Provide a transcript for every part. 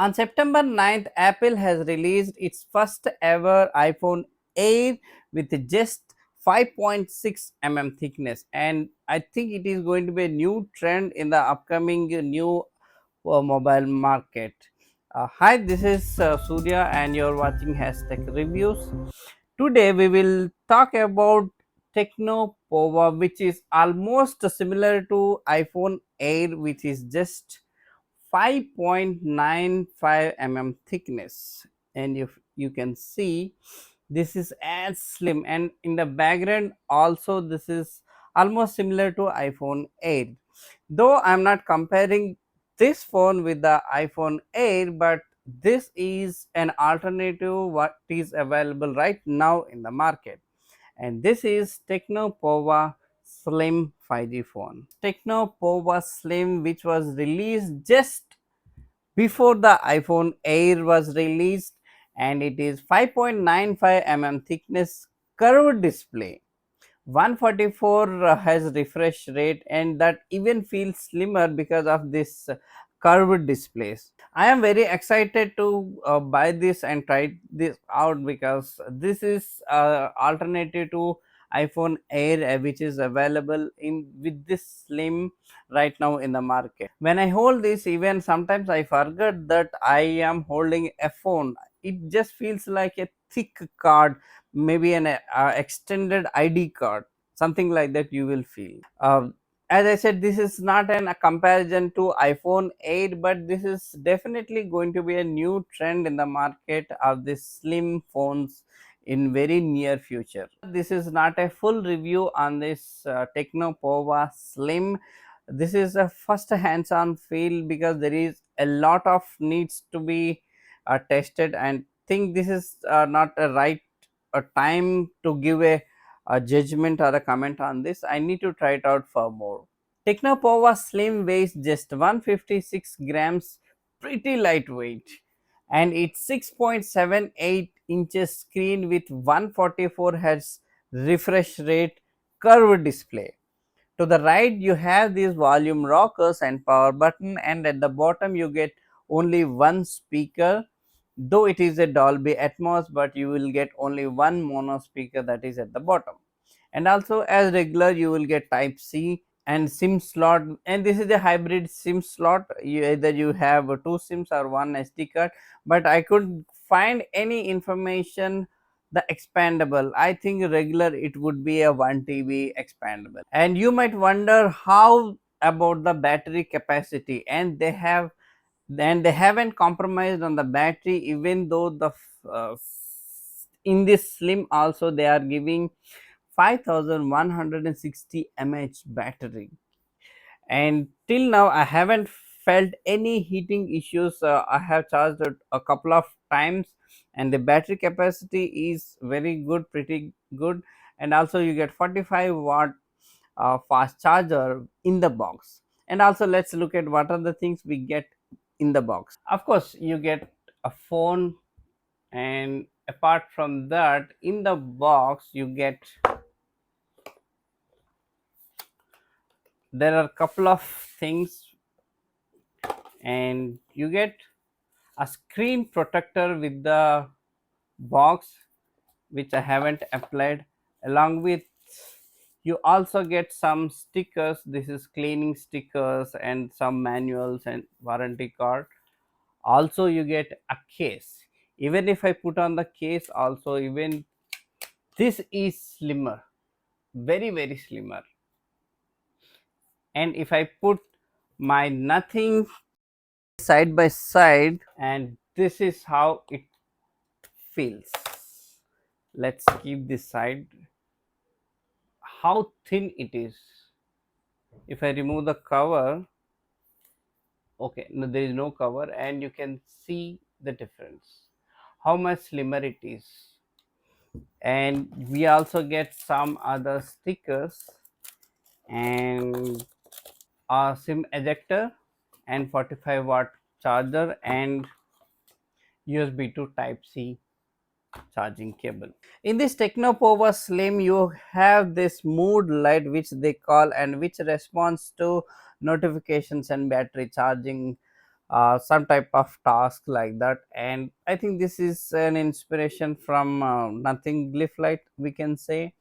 On September 9th, Apple has released its first ever iPhone 8 with just 5.6 thickness, and I think it is going to be a new trend in the upcoming new mobile market. Hi, this is Surya, and you're watching Hashtag Reviews. Today, we will talk about Techno Pova, which is almost similar to iPhone 8, which is just 5.95 thickness, and if you can see, this is as slim, and in the background also this is almost similar to iPhone 8, though I'm not comparing this phone with the iPhone 8, but this is an alternative what is available right now in the market, and this is Techno Pova Slim 5G phone. Techno Pova Slim, which was released just before the iPhone Air was released, and it is 5.95 thickness, curved display, 144 has refresh rate, and that even feels slimmer because of this curved displays. I am very excited to buy this and try this out, because this is alternative to iPhone Air, which is available in with this slim right now in the market. When I hold this, even sometimes I forget that I am holding a phone. It just feels like a thick card, maybe an extended ID card, something like that you will feel. As I said, this is not a comparison to iPhone 8, but this is definitely going to be a new trend in the market of these slim phones in very near future. This is not a full review on this Techno Pova Slim. This is a first hands-on feel, because there is a lot of needs to be tested, and think this is not a right time to give a judgment or a comment on this. I need to try it out for more. Techno Pova Slim weighs just 156 grams, pretty lightweight, and it's 6.78 inches screen with 144 Hz refresh rate, curved display. To the right you have these volume rockers and power button, and at the bottom you get only one speaker, though it is a Dolby Atmos, but you will get only one mono speaker, that is at the bottom. And also, as regular, you will get Type C and SIM slot, and this is a hybrid SIM slot. Either you have two SIMs or one SD card, but I could find any information the expandable. I think regular it would be a 1 TB expandable. And you might wonder how about the battery capacity, and they haven't compromised on the battery, even though uh, in this slim also they are giving 5160 mAh battery, and till now I haven't felt any heating issues. I have charged it a couple of times, and the battery capacity is very good, pretty good. And also you get 45-watt fast charger in the box. And also let's look at what are the things we get in the box. Of course you get a phone, and apart from that, in the box you get, there are a couple of things, and you get a screen protector with the box, which I haven't applied. Along with, you also get some stickers. This is cleaning stickers and some manuals and warranty card. Also you get a case. Even if I put on the case also, even this is slimmer, very slimmer. And if I put my nothing side by side, and this is how it feels. Let's keep this side, how thin it is. If I remove the cover, okay, no, there is no cover, and you can see the difference, how much slimmer it is. And we also get some other stickers, and a SIM ejector, and 45-watt charger, and USB to Type C charging cable. In this Techno Pova Slim, you have this mood light, which they call, and which responds to notifications and battery charging some type of task like that. And I think this is an inspiration from nothing glyph light, we can say.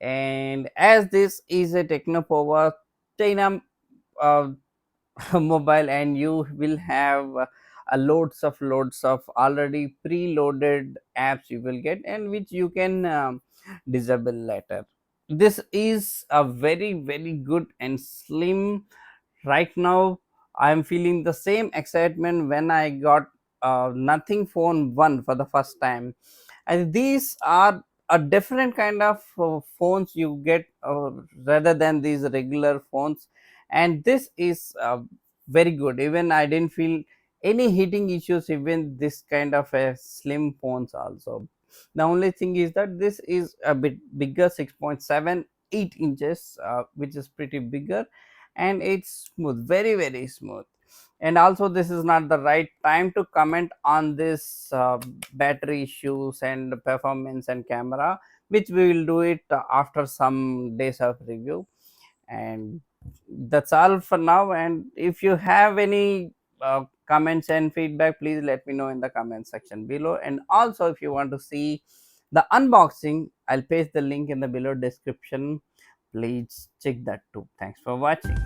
And as this is a Technopova China uh, mobile, and you will have loads of already preloaded apps you will get, and which you can disable later. This is a very good and slim. Right now I am feeling the same excitement when I got nothing phone 1 for the first time. And these are a different kind of phones you get rather than these regular phones. And this is very good. Even I didn't feel any heating issues, even this kind of a slim phones also. The only thing is that this is a bit bigger, 6.78 inches, which is pretty bigger, and it's smooth, very smooth. And also this is not the right time to comment on this battery issues and performance and camera, which we will do it after some days of review. And that's all for now. And if you have any comments and feedback, please let me know in the comment section below. And also if you want to see the unboxing, I'll paste the link in the below description. Please check that too. Thanks for watching.